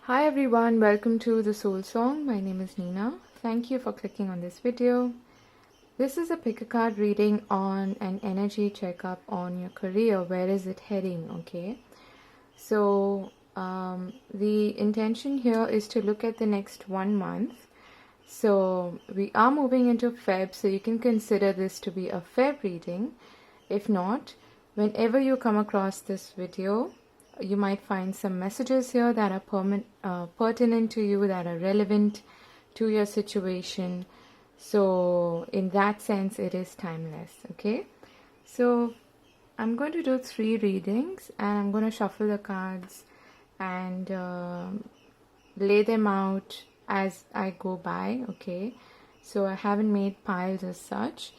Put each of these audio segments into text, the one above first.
Hi everyone, welcome to the Soul Song. My name is Nina. Thank you for clicking on this video. This is a pick a card reading on an energy checkup on your career. Where is it heading? Okay. So the intention here is to look at the next 1 month. So we are moving into Feb, so you can consider this to be a Feb reading. If not, whenever you come across this video, you might find some messages here that are pertinent to you, that are relevant to your situation. So in that sense, it is timeless. Okay. So I'm going to do 3 readings and I'm going to shuffle the cards and lay them out as I go by. Okay. So I haven't made piles as such,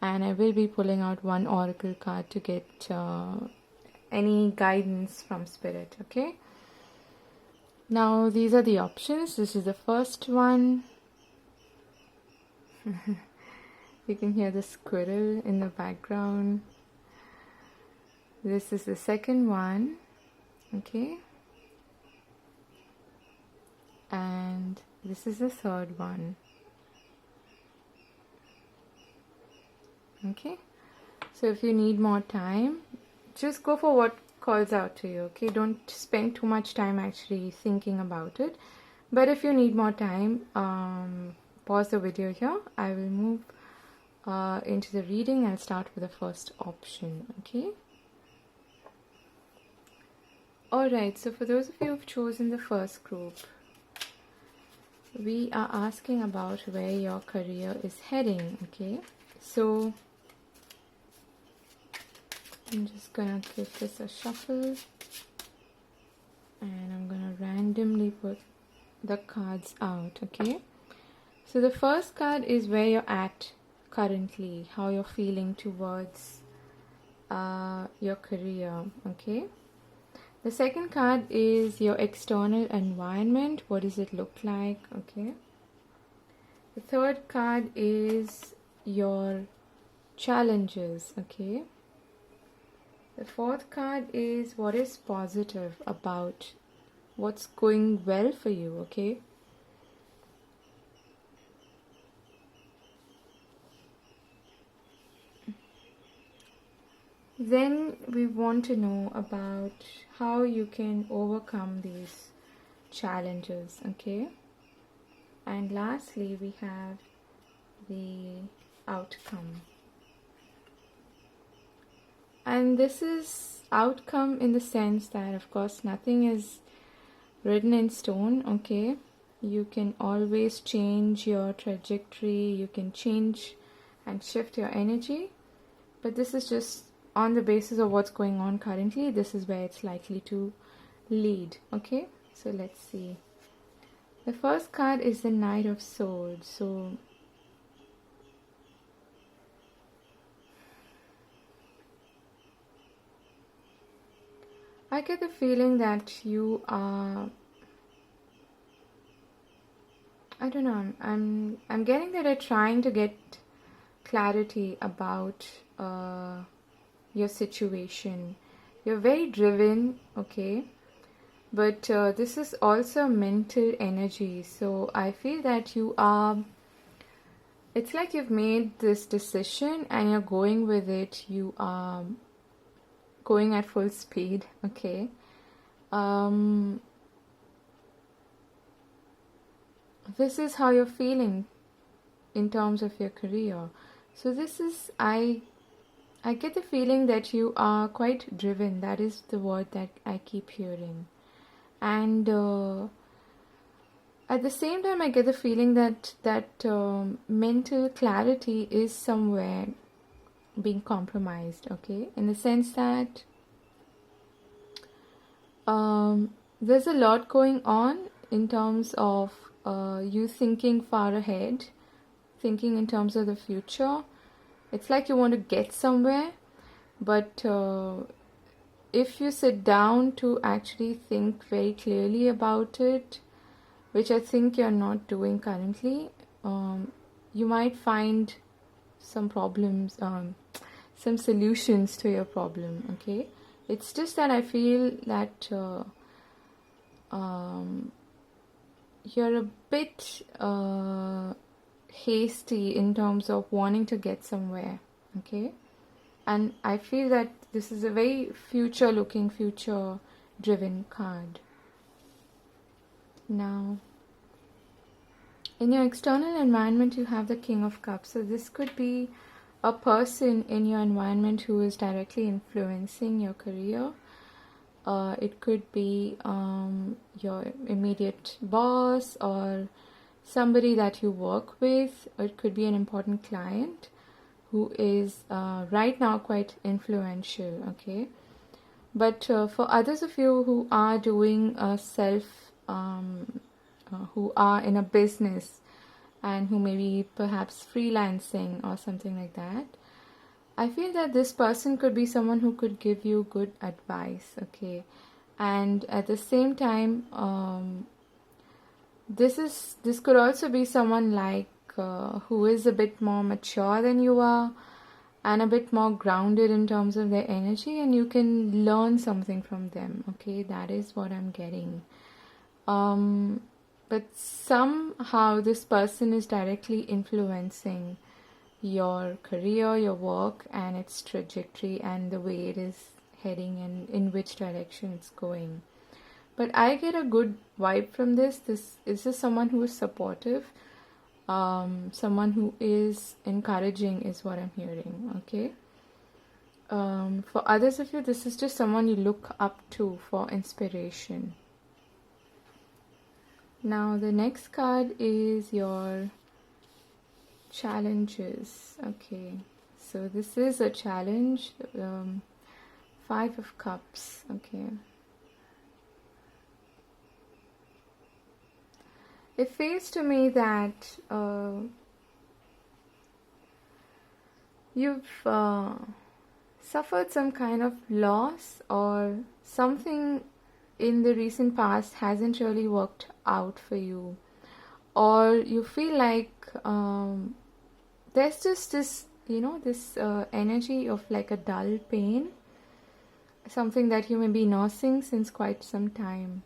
and I will be pulling out one oracle card to get any guidance from spirit. Okay, now these are the options. This is the first one. You can hear the squirrel in the background. This is the second one. Okay, and this is the third one. Okay, so if you need more time, just go for what calls out to you. Okay, don't spend too much time actually thinking about it. But if you need more time, pause the video here. I will move into the reading. I'll start with the first option. Okay. Alright, so for those of you who've chosen the first group, we are asking about where your career is heading. Okay, so I'm just gonna give this a shuffle and I'm gonna randomly put the cards out. Okay, so the first card is where you're at currently, how you're feeling towards your career. Okay, the second card is your external environment. What does it look like? Okay, the third card is your challenges. Okay, the fourth card is what is positive about what's going well for you. Okay, then we want to know about how you can overcome these challenges. Okay, and lastly we have the outcome. And this is outcome in the sense that, of course, nothing is written in stone. Okay, you can always change your trajectory, you can change and shift your energy, but this is just on the basis of what's going on currently. This is where it's likely to lead. Okay, so let's see. The first card is the Knight of Swords. So I get the feeling that you are, I don't know, I'm getting that you're trying to get clarity about your situation. You're very driven. Okay, but this is also mental energy. So I feel that you are, it's like you've made this decision and you're going with it. You are going at full speed. Okay, this is how you're feeling in terms of your career. So this is, I get the feeling that you are quite driven. That is the word that I keep hearing. And at the same time, I get the feeling that mental clarity is somewhere being compromised. Okay, in the sense that there's a lot going on in terms of you thinking far ahead, thinking in terms of the future. It's like you want to get somewhere, but if you sit down to actually think very clearly about it, which I think you're not doing currently, you might find some problems, some solutions to your problem. Okay, it's just that I feel that you're a bit hasty in terms of wanting to get somewhere, okay? And I feel that this is a very future-looking, future-driven card. Now, in your external environment, you have the King of Cups. So this could be a person in your environment who is directly influencing your career. It could be your immediate boss or somebody that you work with. Or it could be an important client who is right now quite influential, okay? But for others of you who are doing who are in a business and who may be perhaps freelancing or something like that, I feel that this person could be someone who could give you good advice, okay? And at the same time, this could also be someone like who is a bit more mature than you are and a bit more grounded in terms of their energy, and you can learn something from them, okay? That is what I'm getting. But somehow this person is directly influencing your career, your work, and its trajectory and the way it is heading and in which direction it's going. But I get a good vibe from this. This is just someone who is supportive, someone who is encouraging is what I'm hearing, okay? For others of you, this is just someone you look up to for inspiration. Now the next card is your challenges, okay? So this is a challenge, 5 of Cups, okay? It feels to me that you've suffered some kind of loss, or something in the recent past hasn't really worked out for you, or you feel like there's just this, this energy of like a dull pain, something that you may be nursing since quite some time.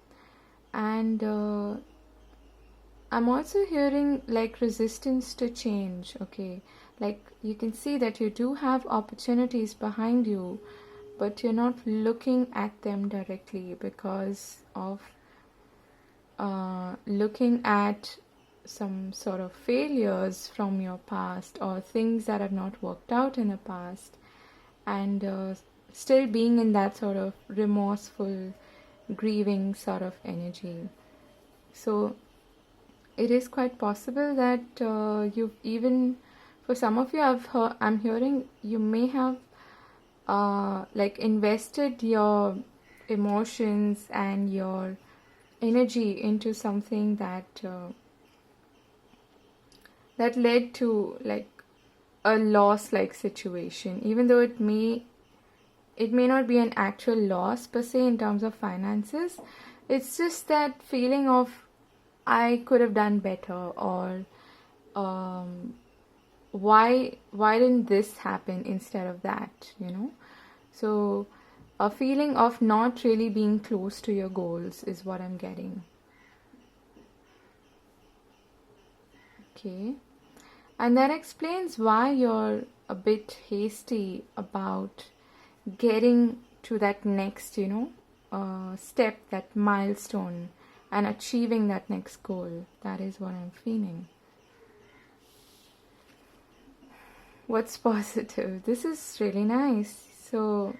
And I'm also hearing like resistance to change, okay? Like you can see that you do have opportunities behind you, but you're not looking at them directly because of looking at some sort of failures from your past or things that have not worked out in the past, and still being in that sort of remorseful, grieving sort of energy. So it is quite possible that you've even, for some of you, I'm hearing you may have like invested your emotions and your energy into something that that led to like a loss like situation, even though it may not be an actual loss per se in terms of finances. It's just that feeling of I could have done better, or why didn't this happen instead of that, So a feeling of not really being close to your goals is what I'm getting. Okay. And that explains why you're a bit hasty about getting to that next, step, that milestone, and achieving that next goal. That is what I'm feeling. What's positive? This is really nice. So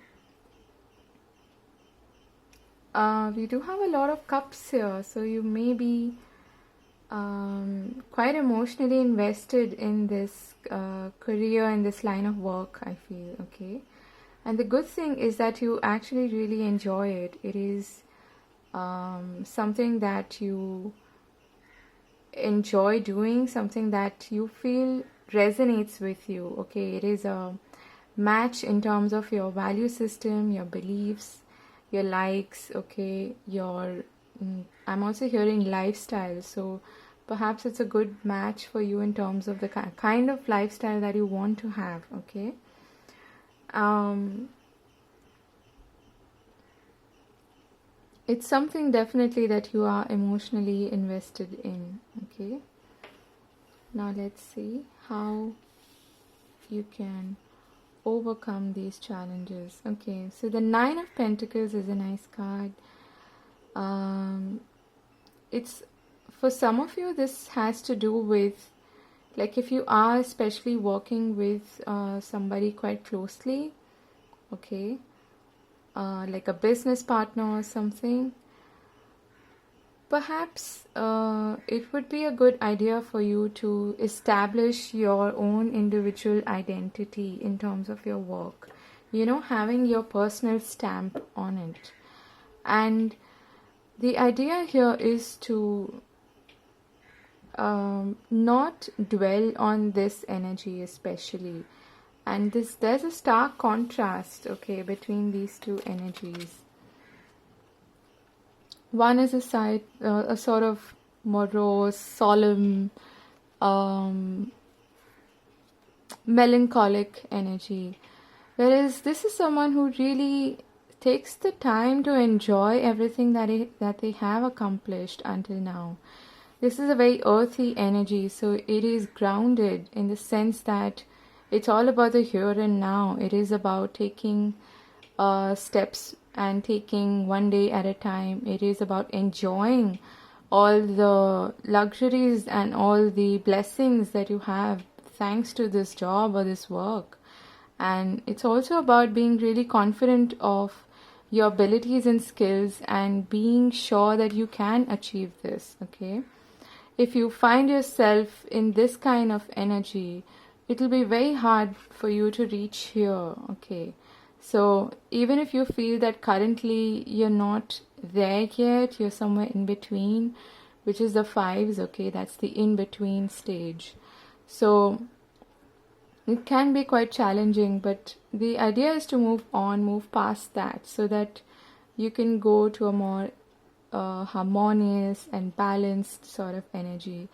we do have a lot of cups here, so you may be quite emotionally invested in this career, in this line of work, I feel, okay? And the good thing is that you actually really enjoy it. It is something that you enjoy doing, something that you feel resonates with you, okay? It is a match in terms of your value system, your beliefs, your likes, okay? I'm also hearing lifestyle, so perhaps it's a good match for you in terms of the kind of lifestyle that you want to have, okay? it's something definitely that you are emotionally invested in. Okay, now let's see how you can overcome these challenges. Okay, so the Nine of Pentacles is a nice card. It's, for some of you, this has to do with, like, if you are especially working with somebody quite closely, okay, like a business partner or something, perhaps it would be a good idea for you to establish your own individual identity in terms of your work, you know, having your personal stamp on it. And the idea here is to not dwell on this energy especially. And there's a stark contrast, okay, between these two energies. One is a sort of morose, solemn, melancholic energy, whereas this is someone who really takes the time to enjoy everything that they have accomplished until now. This is a very earthy energy, so it is grounded in the sense that it's all about the here and now. It is about taking steps and taking one day at a time. It is about enjoying all the luxuries and all the blessings that you have thanks to this job or this work. And it's also about being really confident of your abilities and skills and being sure that you can achieve this, okay? If you find yourself in this kind of energy, it'll be very hard for you to reach here, okay? So even if you feel that currently you're not there yet, you're somewhere in between, which is the fives, okay? That's the in-between stage. So it can be quite challenging, but the idea is to move on, move past that, so that you can go to a more harmonious and balanced sort of energy.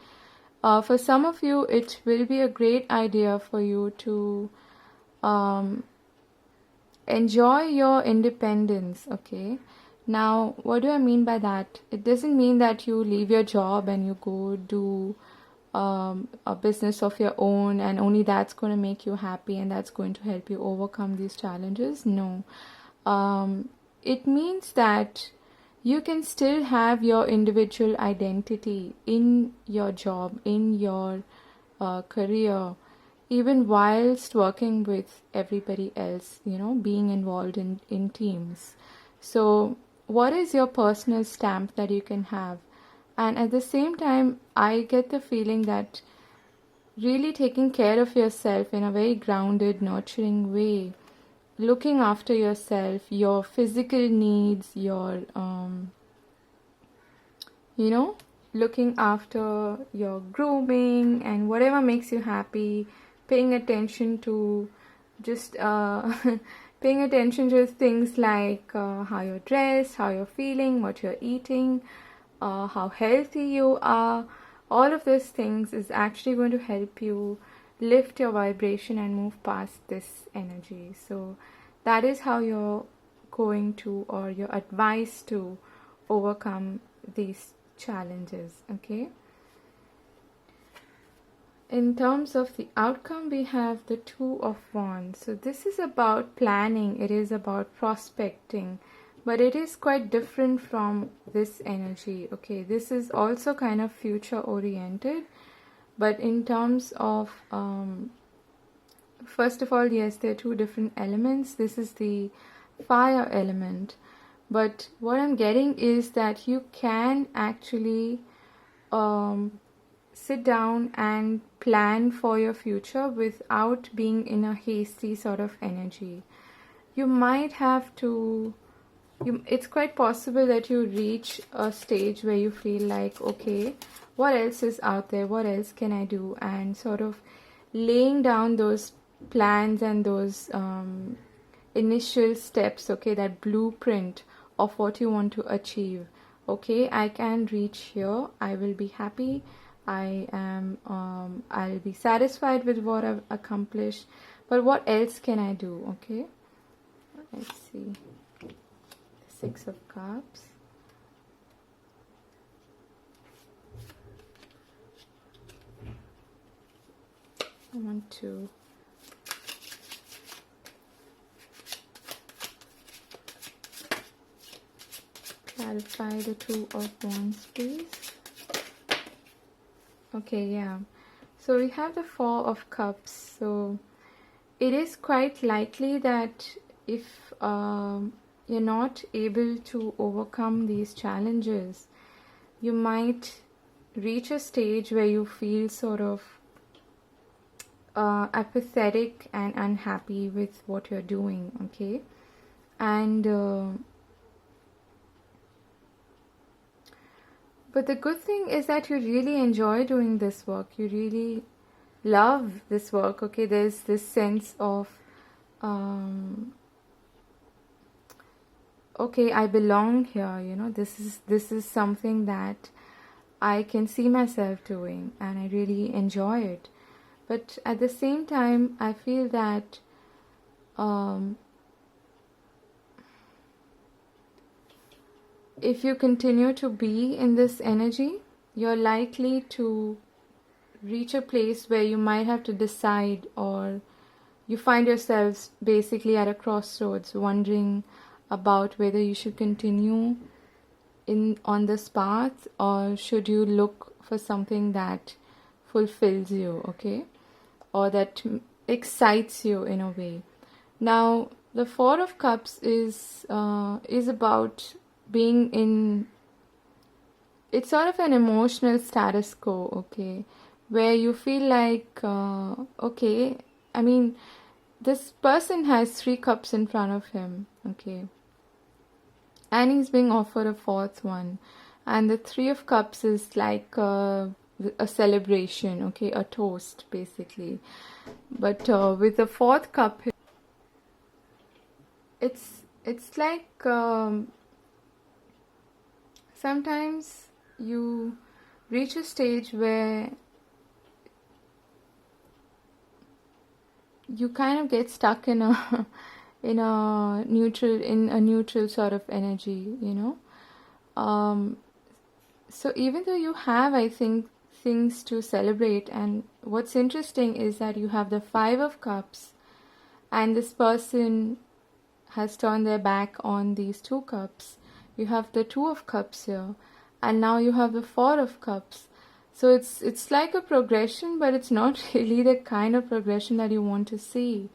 For some of you, it will be a great idea for you to enjoy your independence, okay? Now, what do I mean by that? It doesn't mean that you leave your job and you go do a business of your own and only that's going to make you happy and that's going to help you overcome these challenges. No. It means that you can still have your individual identity in your job, in your career, even whilst working with everybody else, you know, being involved in teams. So what is your personal stamp that you can have? And at the same time, I get the feeling that really taking care of yourself in a very grounded, nurturing way, looking after yourself, your physical needs, your, you know, looking after your grooming and whatever makes you happy, paying attention to just paying attention to things like how you're dressed, how you're feeling, what you're eating, how healthy you are. All of those things is actually going to help you lift your vibration and move past this energy. So that is how you're going to, or you're advised to, overcome these challenges, okay? In terms of the outcome, we have the Two of Wands. So this is about planning, it is about prospecting, but it is quite different from this energy, okay? This is also kind of future oriented, but in terms of first of all, yes, there are two different elements. This is the fire element, but what I'm getting is that you can actually sit down and plan for your future without being in a hasty sort of energy. You might have to, it's quite possible that you reach a stage where you feel like, okay, what else is out there? What else can I do? And sort of laying down those plans and those initial steps, okay, that blueprint of what you want to achieve. Okay, I can reach here, I will be happy, I'll be satisfied with what I've accomplished, but what else can I do? Okay, let's see. Six of Cups. I want to clarify the Two of Wands, please. Okay, yeah. So we have the Four of Cups. So it is quite likely that if you're not able to overcome these challenges, you might reach a stage where you feel sort of apathetic and unhappy with what you're doing, okay? And but the good thing is that you really enjoy doing this work. You really love this work, okay? There's this sense of okay, I belong here, you know. This is something that I can see myself doing, and I really enjoy it. But at the same time, I feel that if you continue to be in this energy, you're likely to reach a place where you might have to decide, or you find yourselves basically at a crossroads, wondering about whether you should continue on this path, or should you look for something that fulfills you, okay, or that excites you in a way. Now, the Four of Cups is about being in, it's sort of an emotional status quo, okay, where you feel like, okay, I mean, this person has 3 cups in front of him, okay, and he's being offered a 4th one, and the 3 of Cups is like a celebration, okay, a toast basically. But with the 4th cup, it's like sometimes you reach a stage where you kind of get stuck in a neutral sort of energy, you know. So even though you have, I think, things to celebrate, and what's interesting is that you have the 5 of Cups, and this person has turned their back on these 2 cups. You have the 2 of Cups here, and now you have the 4 of Cups. So it's like a progression, but it's not really the kind of progression that you want to see.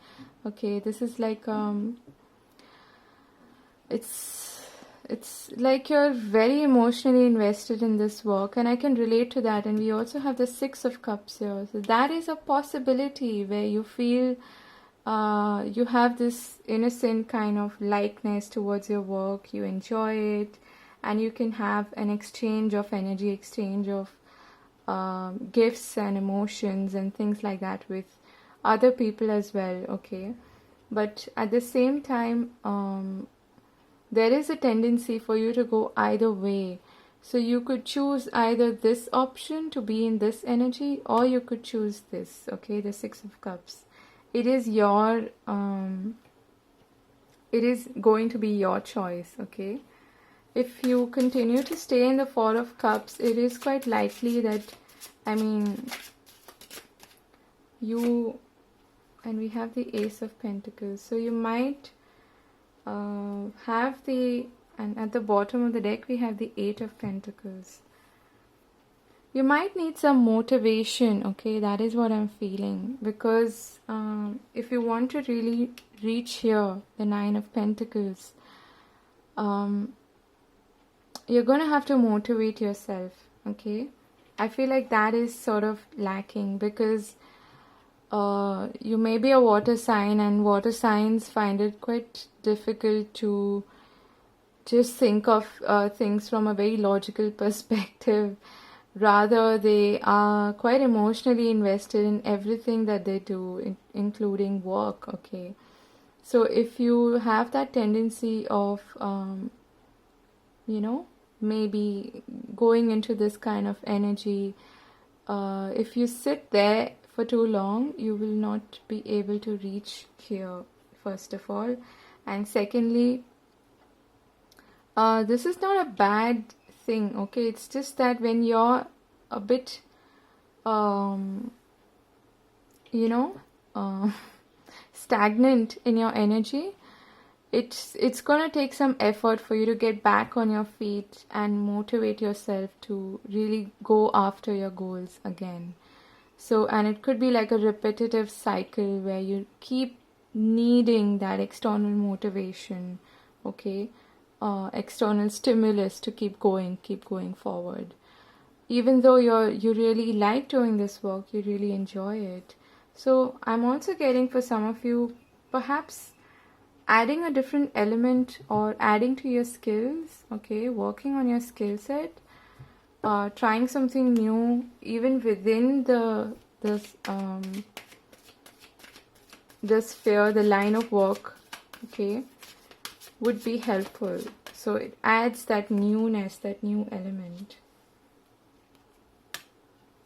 Okay, this is like it's like you're very emotionally invested in this work, and I can relate to that. And we also have the 6 of Cups here. So that is a possibility where you feel you have this innocent kind of likeness towards your work. You enjoy it, and you can have an exchange of energy, exchange of gifts and emotions and things like that with other people as well, okay? But at the same time, there is a tendency for you to go either way. So you could choose either this option to be in this energy, or you could choose this, okay, the 6 of Cups. It is your it is going to be your choice, okay? If you continue to stay in the 4 of Cups, it is quite likely that, I mean, you, and we have the Ace of Pentacles, so you might have the, and at the bottom of the deck we have the 8 of Pentacles. You might need some motivation, okay? That is what I'm feeling, because if you want to really reach here, the 9 of Pentacles, you're going to have to motivate yourself, okay? I feel like that is sort of lacking, because you may be a water sign, and water signs find it quite difficult to just think of things from a very logical perspective. Rather, they are quite emotionally invested in everything that they do, including work, okay? So if you have that tendency of, you know, maybe going into this kind of energy, if you sit there for too long, you will not be able to reach here, first of all. And secondly, this is not a bad thing, okay? It's just that when you're a bit stagnant in your energy, it's gonna take some effort for you to get back on your feet and motivate yourself to really go after your goals again. So, and it could be like a repetitive cycle where you keep needing that external motivation, okay, external stimulus to keep going forward. Even though you really like doing this work, you really enjoy it. So I'm also getting for some of you, perhaps adding a different element or adding to your skills, okay, working on your skill set, trying something new, even within the sphere, the line of work, okay, would be helpful. So it adds that newness, that new element.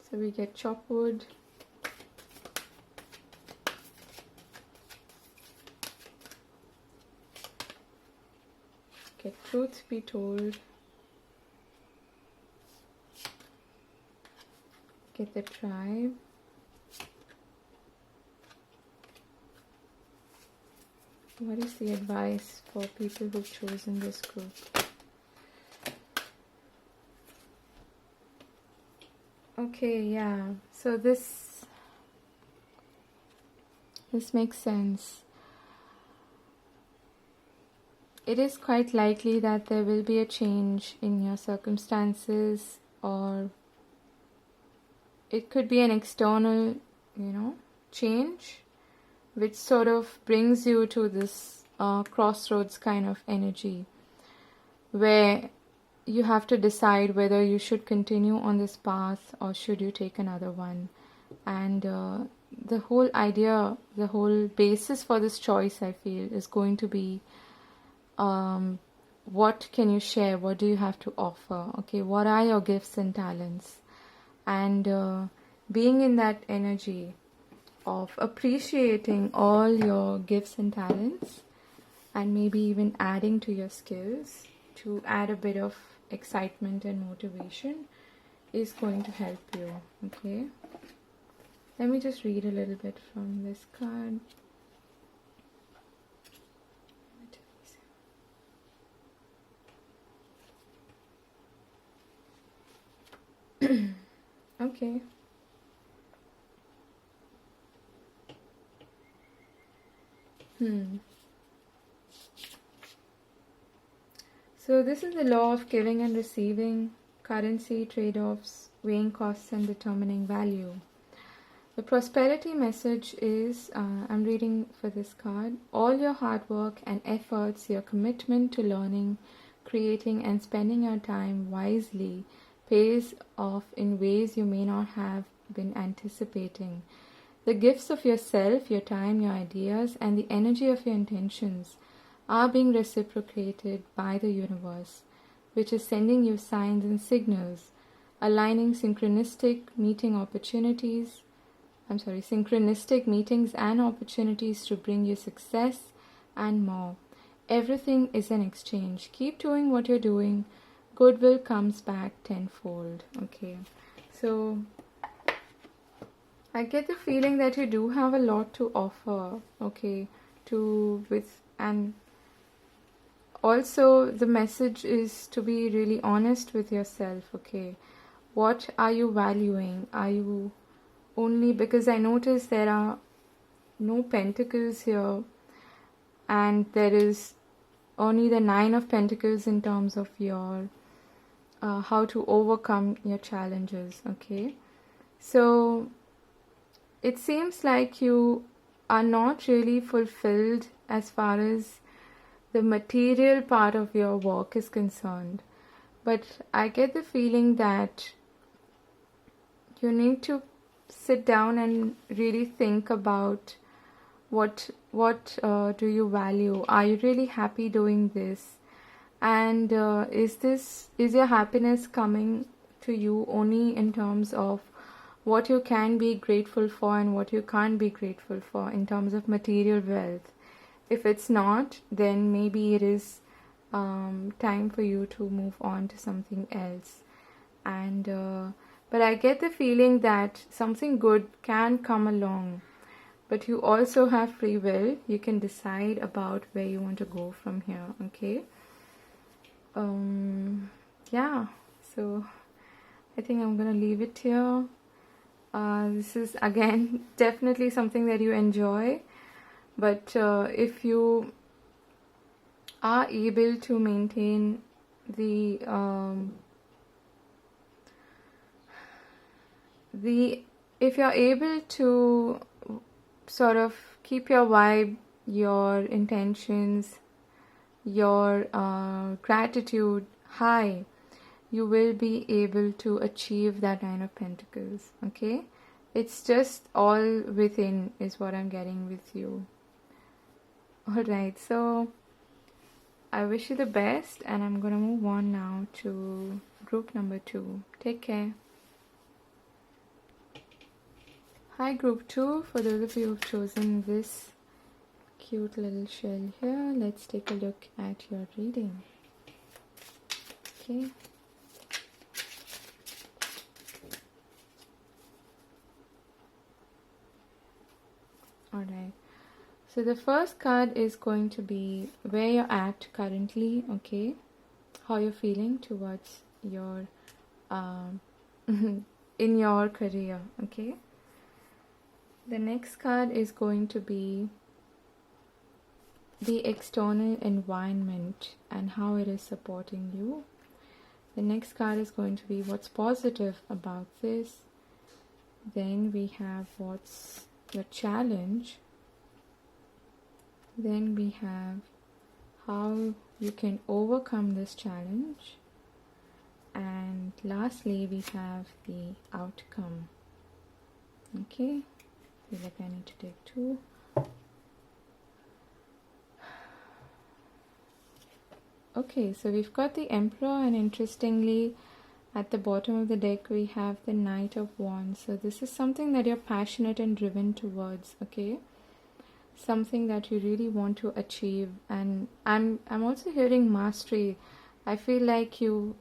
So we get chop wood. Get truth be told. Get the tribe. What is the advice for people who've chosen this group? Okay, yeah. So this makes sense. It is quite likely that there will be a change in your circumstances, or it could be an external, change, which sort of brings you to this crossroads kind of energy, where you have to decide whether you should continue on this path or should you take another one. And the whole idea, the whole basis for this choice, I feel, is going to be what can you share? What do you have to offer? Okay, what are your gifts and talents? And being in that energy of appreciating all your gifts and talents, and maybe even adding to your skills to add a bit of excitement and motivation, is going to help you. Okay, let me just read a little bit from this card. Okay. So this is the law of giving and receiving, currency trade-offs, weighing costs and determining value. The prosperity message is, I'm reading for this card, all your hard work and efforts, your commitment to learning, creating and spending your time wisely pays off in ways you may not have been anticipating. The gifts of yourself, your time, your ideas, and the energy of your intentions are being reciprocated by the universe, which is sending you signs and signals, aligning synchronistic meetings and opportunities to bring you success and more. Everything is an exchange. Keep doing what you're doing. Goodwill comes back tenfold. Okay, so I get the feeling that you do have a lot to offer. Okay, and also the message is to be really honest with yourself. Okay, what are you valuing? Are you only, because I notice there are no pentacles here, and there is only the 9 of Pentacles in terms of your how to overcome your challenges. Okay, so it seems like you are not really fulfilled as far as the material part of your work is concerned, but I get the feeling that you need to sit down and really think about what do you value? Are you really happy doing this? And is your happiness coming to you only in terms of what you can be grateful for and what you can't be grateful for in terms of material wealth? If it's not, then maybe it is time for you to move on to something else. And but I get the feeling that something good can come along but you also have free will. You can decide about where you want to go from here, okay? Yeah, so I think I'm gonna leave it here. This is again definitely something that you enjoy, but if you are able to maintain the if you're able to sort of keep your vibe, your intentions, your gratitude high, you will be able to achieve that Nine of Pentacles, okay? It's just all within is what I'm getting with you. Alright, so I wish you the best, and I'm gonna move on now to group number 2. Take care. Hi group 2, for those of you who've chosen this cute little shell here, let's take a look at your reading. Okay. Alright, so the first card is going to be where you're at currently, okay? How you're feeling towards your in your career, okay? The next card is going to be the external environment and how it is supporting you. The next card is going to be what's positive about this. Then we have what's your challenge. Then we have how you can overcome this challenge. And lastly, we have the outcome. Okay, I feel like I need to take 2. Okay, so we've got the Emperor, and interestingly, at the bottom of the deck, we have the Knight of Wands. So this is something that you're passionate and driven towards, okay? Something that you really want to achieve. And I'm also hearing mastery. I feel like you're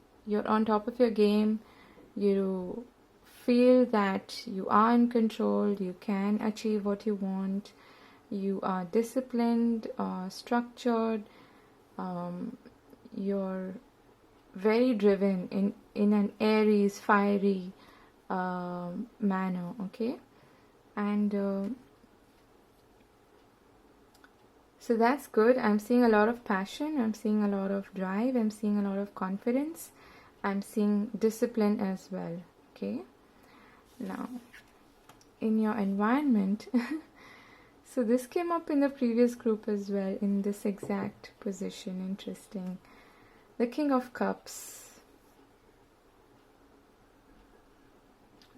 on top of your game. You feel that you are in control. You can achieve what you want. You are disciplined, structured. You're very driven in an Aries, fiery manner, okay? And so that's good. I'm seeing a lot of passion. I'm seeing a lot of drive. I'm seeing a lot of confidence. I'm seeing discipline as well, okay? Now, in your environment, so this came up in the previous group as well, in this exact position. Interesting. The King of Cups.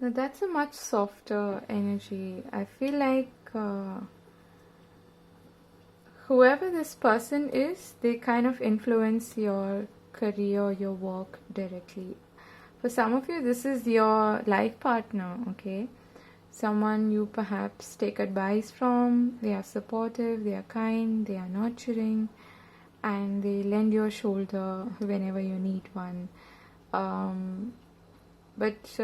Now that's a much softer energy. I feel like whoever this person is, they kind of influence your career, your work directly. For some of you, this is your life partner, okay? Someone you perhaps take advice from. They are supportive, they are kind, they are nurturing, and they lend you a shoulder whenever you need one. But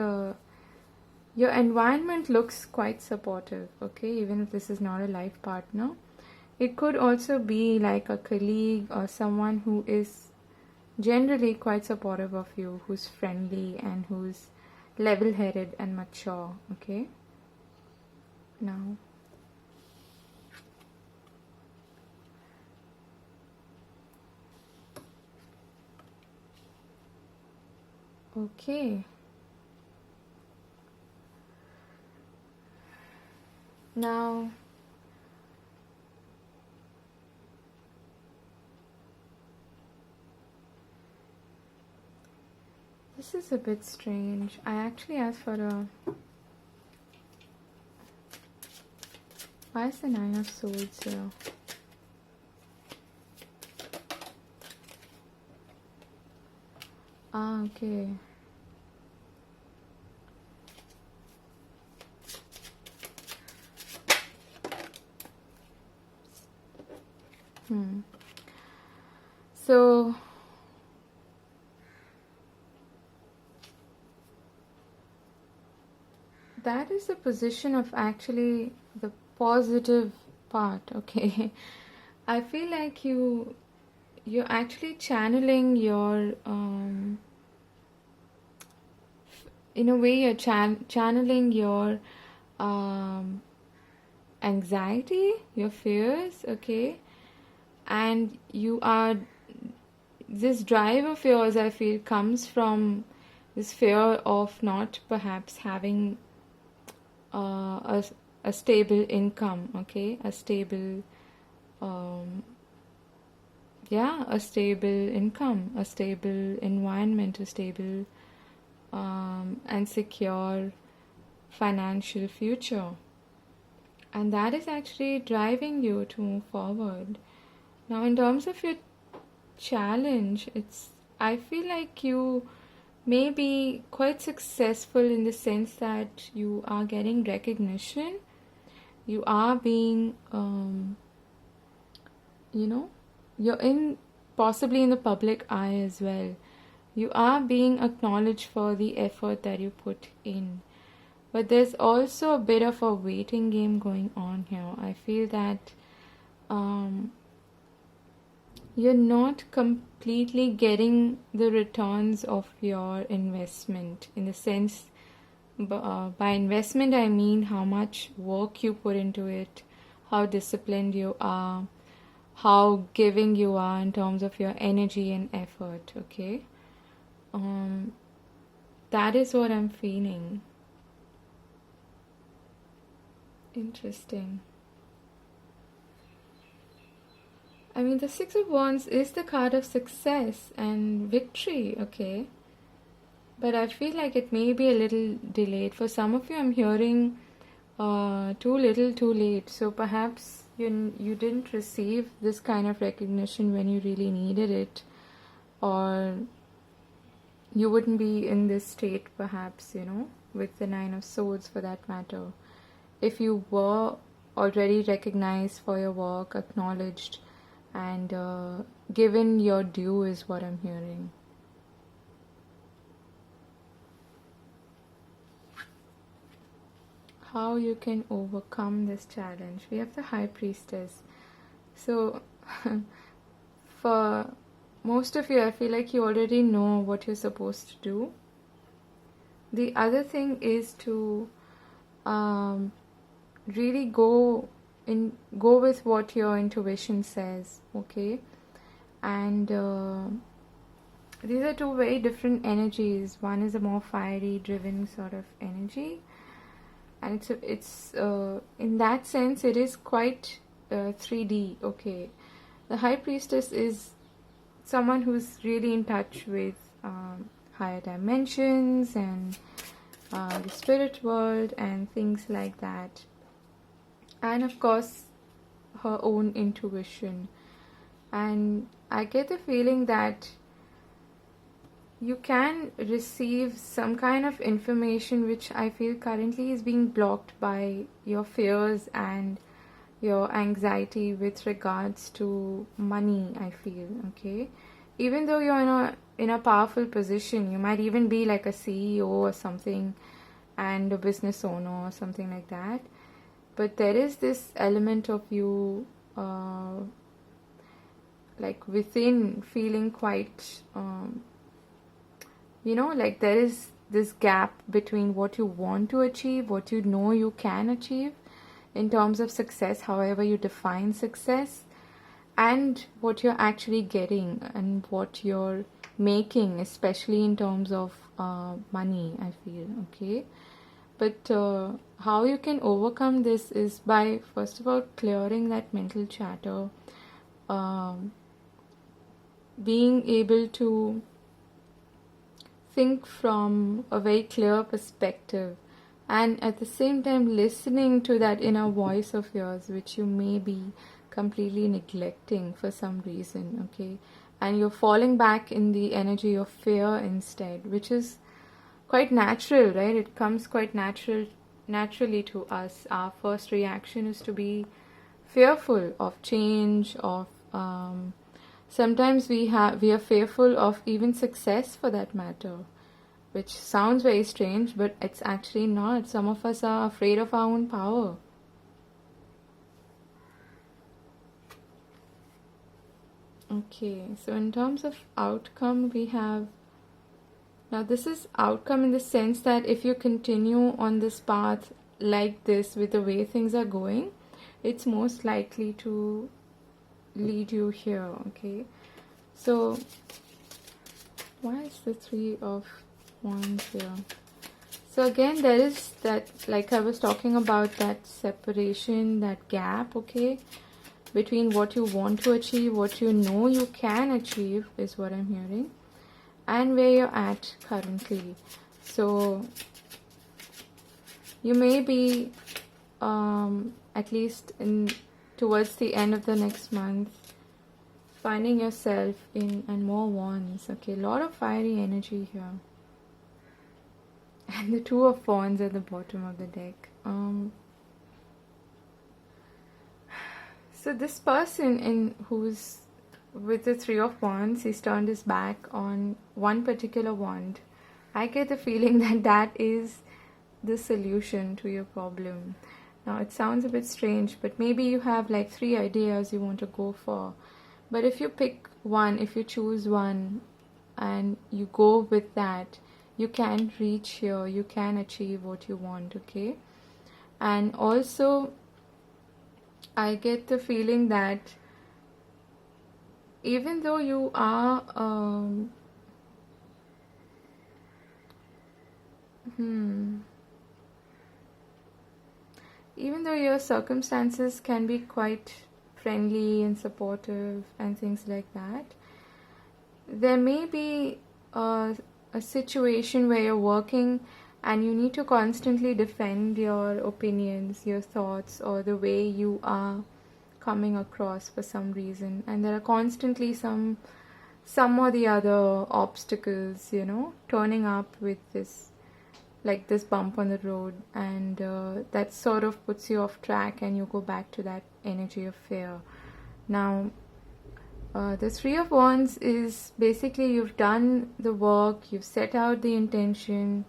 your environment looks quite supportive, okay? Even if this is not a life partner. It could also be like a colleague or someone who is generally quite supportive of you, who's friendly and who's level-headed and mature, okay? Now, okay. Now, this is a bit strange. I actually asked for a... Why is the Nine of Swords here? Ah, okay. So that is the position of actually the positive part, okay? I feel like you're actually channeling your in a way you're channeling your um, anxiety, your fears, okay? And you are, this drive of yours, I feel, comes from this fear of not perhaps having a stable income, okay? A stable um, yeah, a stable income, a stable environment, a stable and secure financial future. And that is actually driving you to move forward. Now, in terms of your challenge, I feel like you may be quite successful in the sense that you are getting recognition. You are being, you're possibly in the public eye as well. You are being acknowledged for the effort that you put in. But there's also a bit of a waiting game going on here. I feel that you're not completely getting the returns of your investment, in the sense, by investment I mean how much work you put into it, how disciplined you are, how giving you are in terms of your energy and effort, okay? That is what I'm feeling. Interesting. I mean, the Six of Wands is the card of success and victory, okay? But I feel like it may be a little delayed. For some of you, I'm hearing too little, too late. So perhaps you didn't receive this kind of recognition when you really needed it. Or you wouldn't be in this state, perhaps, with the Nine of Swords for that matter. If you were already recognized for your work, acknowledged, and given your due, is what I'm hearing. How you can overcome this challenge. We have the High Priestess. So, for most of you, I feel like you already know what you're supposed to do. The other thing is to really go with what your intuition says, okay? And these are two very different energies. One is a more fiery, driven sort of energy, and it's in that sense it is quite 3D, okay? The High Priestess is someone who's really in touch with higher dimensions and the spirit world and things like that, and of course her own intuition. And I get the feeling that you can receive some kind of information which I feel currently is being blocked by your fears and your anxiety with regards to money, I feel, okay? Even though you're in a powerful position, you might even be like a CEO or something, and a business owner or something like that, but there is this element of you like within feeling quite like there is this gap between what you want to achieve, what you know you can achieve in terms of success, however you define success, and what you're actually getting and what you're making, especially in terms of money, I feel, okay? But how you can overcome this is by, first of all, clearing that mental chatter, being able to think from a very clear perspective, and at the same time listening to that inner voice of yours, which you may be completely neglecting for some reason, okay? And you're falling back in the energy of fear instead, which is quite natural, right? It comes quite naturally to us. Our first reaction is to be fearful of change, of sometimes we are fearful of even success for that matter, which sounds very strange, but it's actually not. Some of us are afraid of our own power. Okay, so in terms of outcome, we have, now this is outcome in the sense that if you continue on this path like this with the way things are going, it's most likely to lead you here. Okay, so why is the Three of Wands here? So again, there is that, like I was talking about, that separation, that gap, okay, between what you want to achieve, what you know you can achieve, is what I'm hearing, and where you're at currently. So you may be at least in towards the end of the next month finding yourself in, and more wands. Okay, a lot of fiery energy here. And the Two of Wands at the bottom of the deck. So this person who's with the Three of Wands, he's turned his back on one particular wand. I get the feeling that that is the solution to your problem. Now it sounds a bit strange, but maybe you have like 3 ideas you want to go for. But if you pick one, if you choose one and you go with that, you can reach here, you can achieve what you want, okay? And also, I get the feeling that even though you are, even though your circumstances can be quite friendly and supportive and things like that, there may be a situation where you're working and you need to constantly defend your opinions, your thoughts, or the way you are coming across for some reason, and there are constantly some or the other obstacles, you know, turning up with this, like this bump on the road, and that sort of puts you off track and you go back to that energy of fear. Now the Three of Wands is basically, you've done the work, you've set out the intention,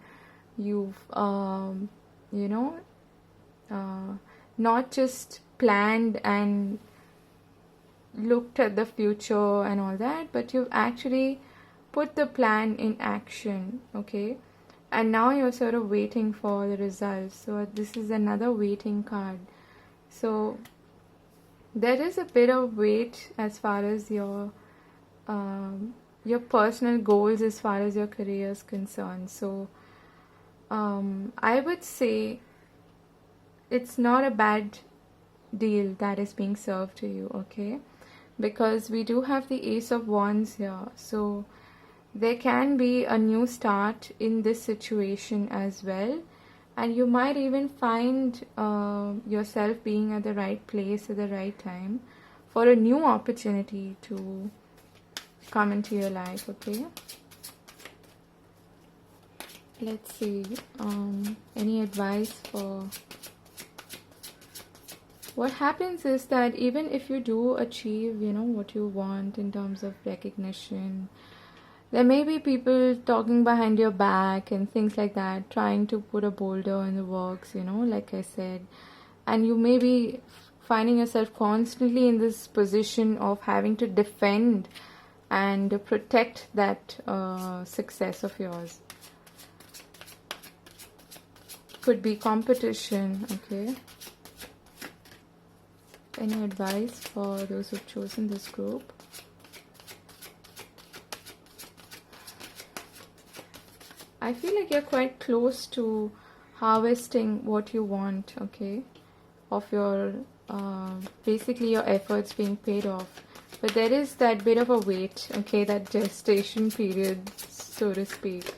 you've not just planned and looked at the future and all that, but you've actually put the plan in action, okay? And now you're sort of waiting for the results. So this is another waiting card. So there is a bit of wait as far as your personal goals, as far as your career is concerned. So I would say it's not a bad deal that is being served to you, okay? Because we do have the Ace of Wands here. So there can be a new start in this situation as well. And you might even find yourself being at the right place at the right time for a new opportunity to come into your life, okay? Let's see. Any advice for... What happens is that even if you do achieve, you know, what you want in terms of recognition, there may be people talking behind your back and things like that, trying to put a boulder in the works, you know, like I said. And you may be finding yourself constantly in this position of having to defend and protect that success of yours. Could be competition, okay? Any advice for those who've chosen this group? I feel like you're quite close to harvesting what you want, okay? Of your, basically your efforts being paid off. But there is that bit of a wait, okay? That gestation period, so to speak.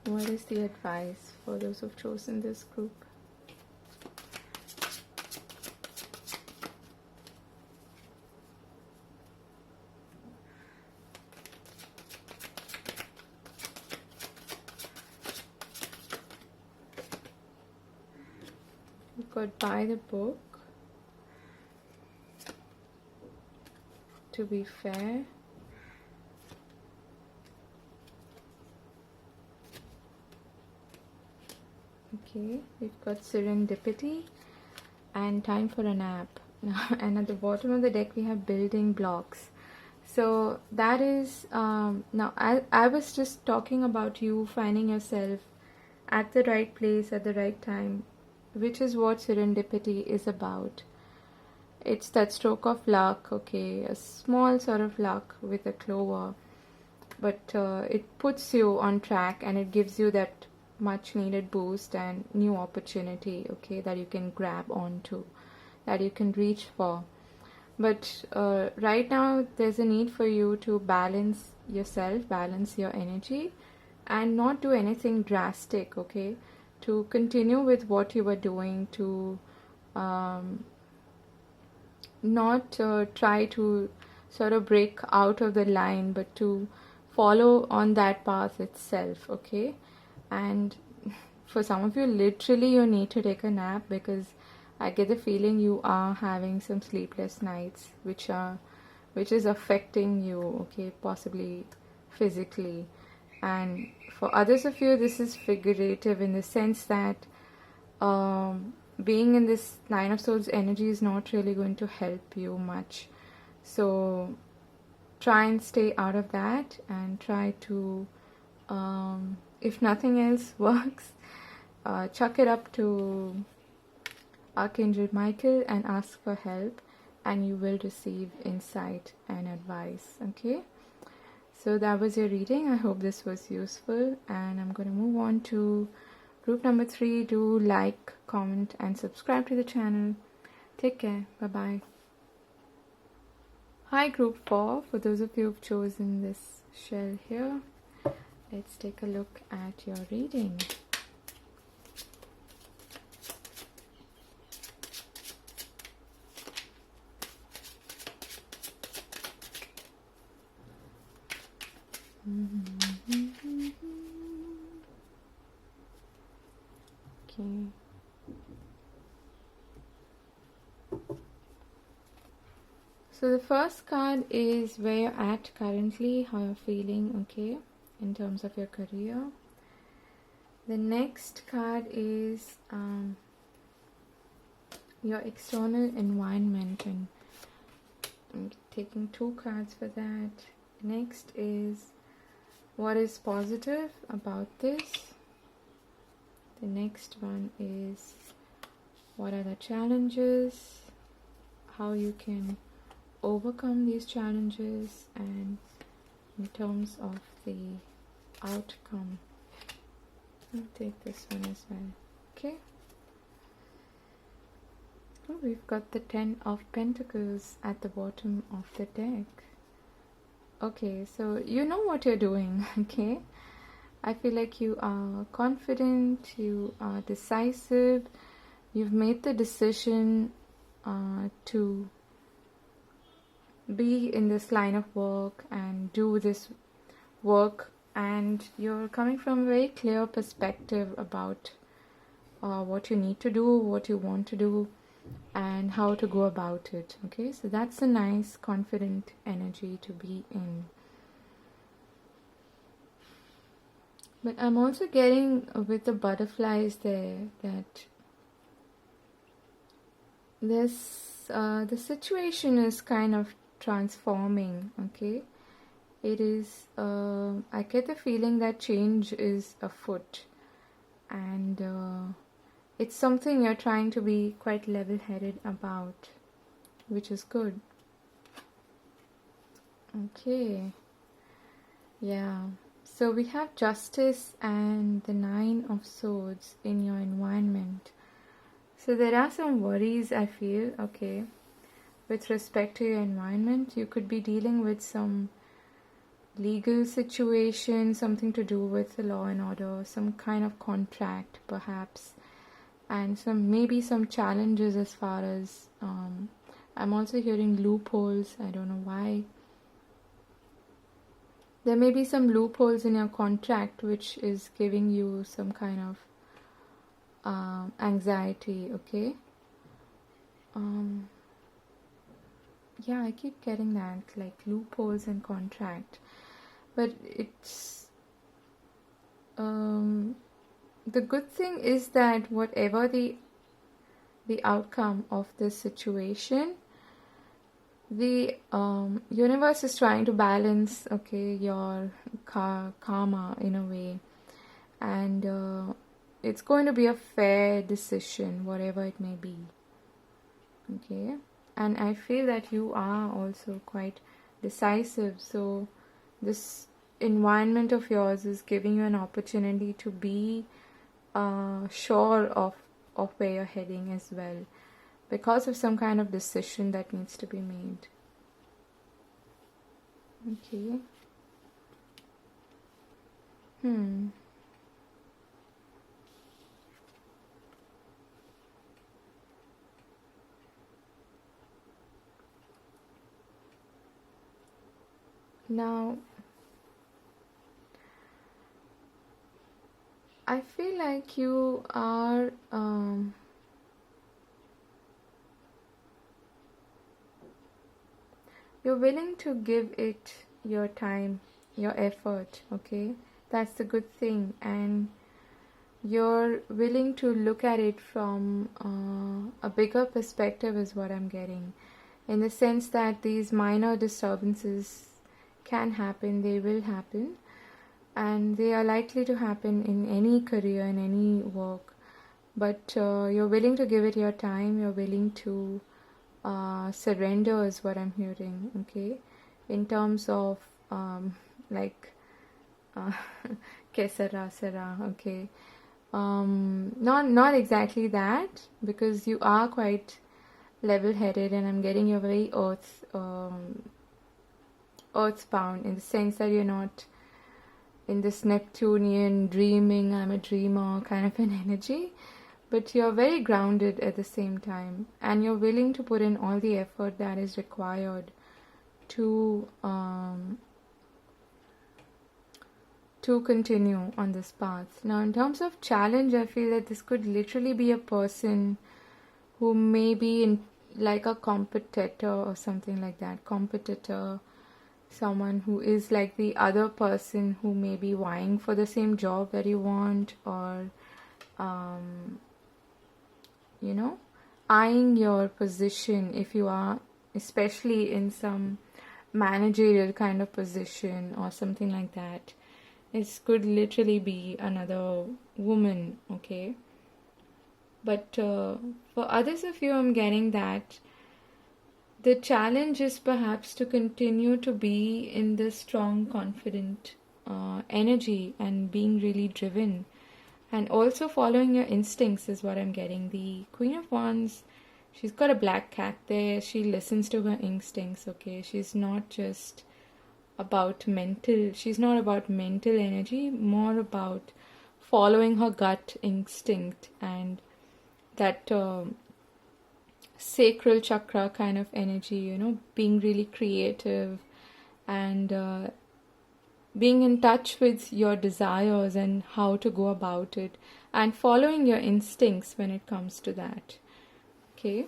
What is the advice for those who've chosen this group? You've got Buy the Book, To Be Fair, Okay, we've got serendipity and time for a nap. And at the bottom of the deck we have building blocks. So that is now I was just talking about you finding yourself at the right place at the right time, which is what serendipity is about. It's that stroke of luck, okay, a small sort of luck with a clover, but it puts you on track and it gives you that much needed boost and new opportunity, okay, that you can grab onto, that you can reach for. But right now there's a need for you to balance yourself, balance your energy, and not do anything drastic, okay, to continue with what you were doing, to not try to sort of break out of the line, but to follow on that path itself, okay. And for some of you, literally you need to take a nap, because I get the feeling you are having some sleepless nights which is affecting you, okay, possibly physically. And for others of you, this is figurative in the sense that being in this Nine of Swords energy is not really going to help you much. So try and stay out of that and try to, if nothing else works, chuck it up to Archangel Michael and ask for help, and you will receive insight and advice, okay. So that was your reading. I hope this was useful, and I'm going to move on to group number 3. Do like, comment and subscribe to the channel. Take care. Bye bye. Hi group 4, for those of you who've chosen this shell here, let's take a look at your reading. Okay. So the first card is where you're at currently, how you're feeling, okay, in terms of your career. The next card is your external environment, and I'm taking 2 cards for that. Next is what is positive about this. The next one is what are the challenges, how you can overcome these challenges, and in terms of the outcome. I'll take this one as well, okay. Oh, we've got the 10 of Pentacles at the bottom of the deck. Okay, so you know what you're doing, okay. I feel like you are confident, you are decisive, you've made the decision to be in this line of work and do this work, and you're coming from a very clear perspective about what you need to do, what you want to do, and how to go about it, okay. So that's a nice confident energy to be in. But I'm also getting with the butterflies there that this the situation is kind of transforming, okay. It is I get the feeling that change is afoot, and it's something you're trying to be quite level-headed about, which is good. Okay, yeah. So we have Justice and the 9 of Swords in your environment. So there are some worries, I feel, okay, with respect to your environment. You could be dealing with some legal situation, something to do with the law and order, some kind of contract perhaps, and maybe some challenges as far as I'm also hearing loopholes. I don't know why. There may be some loopholes in your contract which is giving you some kind of anxiety, okay. Yeah, I keep getting that, like loopholes in contract, but it's the good thing is that whatever the outcome of this situation, the universe is trying to balance, okay, your karma in a way, and it's going to be a fair decision, whatever it may be. Okay, and I feel that you are also quite decisive, so this environment of yours is giving you an opportunity to be sure of where you're heading as well, because of some kind of decision that needs to be made. Okay. Now, I feel like you are you're willing to give it your time, your effort, okay? That's the good thing. And you're willing to look at it from a bigger perspective is what I'm getting. In the sense that these minor disturbances can happen, they will happen, and they are likely to happen in any career, in any work. But you're willing to give it your time, you're willing to surrender is what I'm hearing, okay? In terms of like kesara sara, okay? Not exactly that, because you are quite level-headed, and I'm getting you're very earthbound, in the sense that you're not in this Neptunian dreaming, I'm a dreamer kind of an energy, but you're very grounded at the same time, and you're willing to put in all the effort that is required to continue on this path. Now, in terms of challenge, I feel that this could literally be a person who may be in like a competitor or something like that. Competitor, someone who is like the other person who may be vying for the same job that you want, or eyeing your position if you are, especially in some managerial kind of position or something like that. It could literally be another woman, okay? But for others of you, I'm getting that the challenge is perhaps to continue to be in this strong, confident energy and being really driven. And also following your instincts is what I'm getting. The Queen of Wands, she's got a black cat there. She listens to her instincts, okay? She's not just about she's not about mental energy, more about following her gut instinct and that sacral chakra kind of energy, being really creative and being in touch with your desires and how to go about it, and following your instincts when it comes to that. Okay.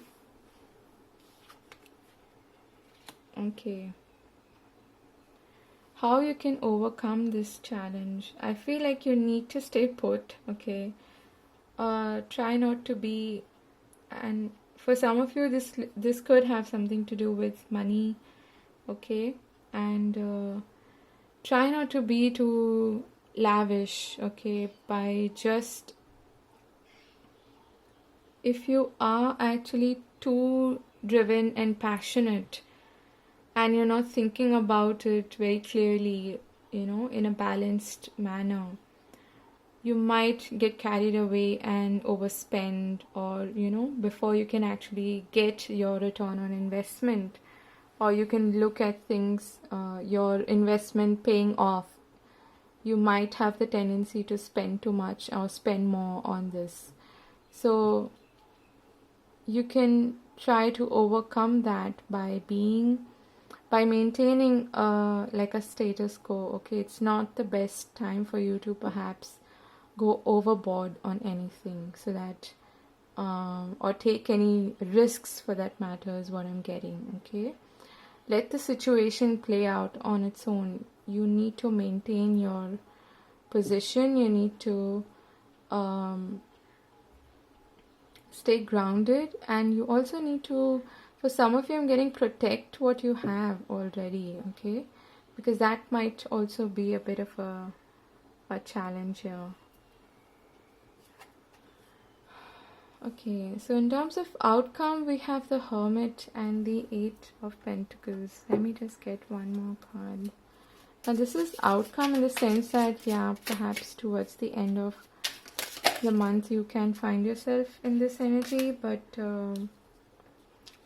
How you can overcome this challenge? I feel like you need to stay put, okay? Try not to be, and for some of you this could have something to do with money, okay? And try not to be too lavish, okay? By just, if you are actually too driven and passionate and you're not thinking about it very clearly, in a balanced manner, you might get carried away and overspend, or before you can actually get your return on investment, or you can look at things, your investment paying off, you might have the tendency to spend too much or spend more on this. So you can try to overcome that by maintaining like a status quo, okay? It's not the best time for you to perhaps go overboard on anything, so that or take any risks for that matter is what I'm getting, okay? Let the situation play out on its own. You need to maintain your position. You need to stay grounded, and you also need to, for some of you, I'm getting protect what you have already, okay? Because that might also be a bit of a challenge here. Okay, so in terms of outcome, we have the Hermit and the Eight of Pentacles. Let me just get one more card. Now this is outcome in the sense that, yeah, perhaps towards the end of the month you can find yourself in this energy, but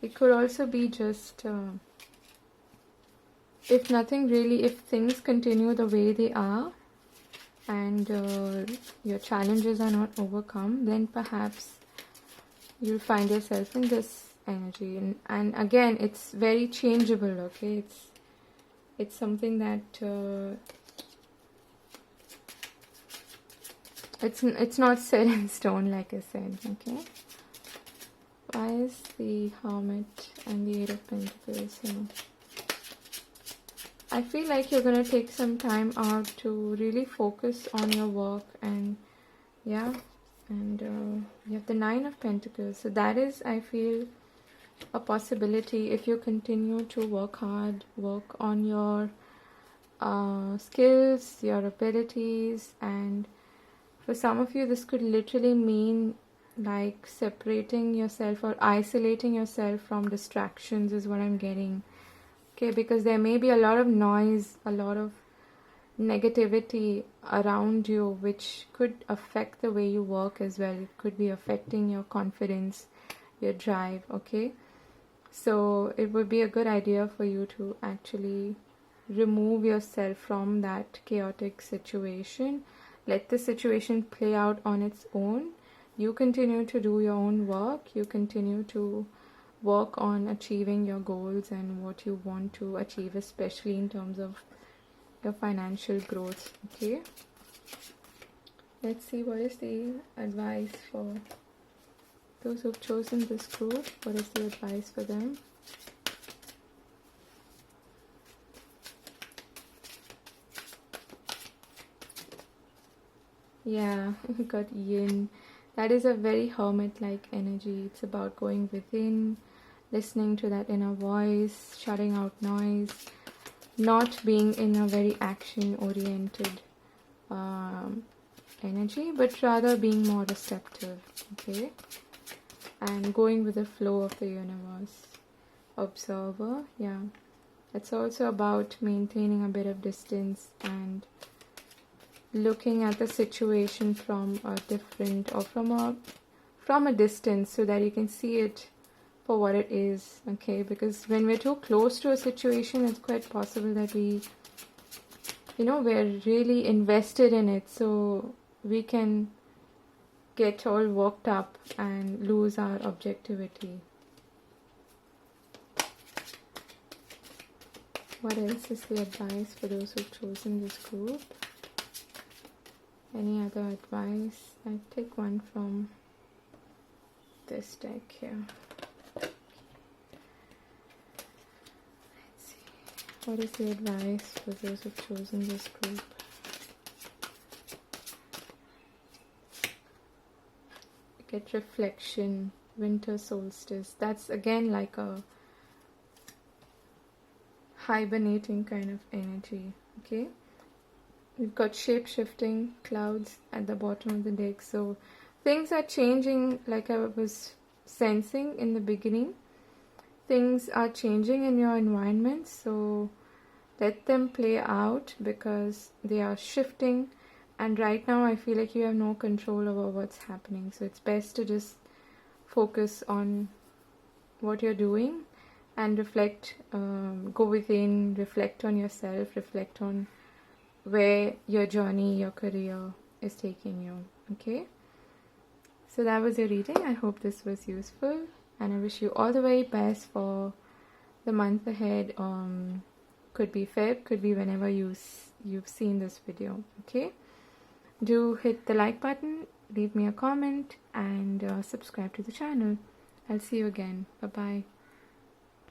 it could also be just, if nothing really, if things continue the way they are and your challenges are not overcome, then perhaps you'll find yourself in this energy. And again, it's very changeable, okay? It's something that it's not set in stone, like I said, okay? Why is the Hermit and the Eight of Pentacles here? I feel like you're going to take some time out to really focus on your work, and yeah, and you have the Nine of Pentacles. So that is, I feel, a possibility if you continue to work hard, work on your skills, your abilities. And for some of you, this could literally mean like separating yourself or isolating yourself from distractions is what I'm getting. Okay, because there may be a lot of noise, a lot of negativity around you, which could affect the way you work as well. It could be affecting your confidence, your drive, okay? So it would be a good idea for you to actually remove yourself from that chaotic situation. Let the situation play out on its own. You continue to do your own work. You continue to work on achieving your goals and what you want to achieve, especially in terms of your financial growth, okay? Let's see what is the advice for those who've chosen this group. What is the advice for them? Yeah, we got Yin. That is a very hermit-like energy. It's about going within, listening to that inner voice, shutting out noise, not being in a very action-oriented energy, but rather being more receptive, okay? And going with the flow of the universe. Observer, yeah. It's also about maintaining a bit of distance and looking at the situation from a different, or from a distance, so that you can see it for what it is, okay? Because when we're too close to a situation, it's quite possible that we're really invested in it, so we can get all worked up and lose our objectivity. What else is the advice for those who've chosen this group? Any other advice? I take one from this deck here. Let's see. What is the advice for those who've chosen this group? Get reflection, winter solstice. That's again like a hibernating kind of energy, okay? We've got shape-shifting clouds at the bottom of the deck. So things are changing, like I was sensing in the beginning. Things are changing in your environment. So let them play out, because they are shifting. And right now I feel like you have no control over what's happening. So it's best to just focus on what you're doing and reflect, go within, reflect on yourself, reflect on where your journey, your career is taking you, okay? So that was your reading. I hope this was useful, and I wish you all the very best for the month ahead. Could be Feb, could be whenever you've seen this video, okay? Do hit the like button, leave me a comment, and subscribe to the channel. I'll see you again. Bye-bye.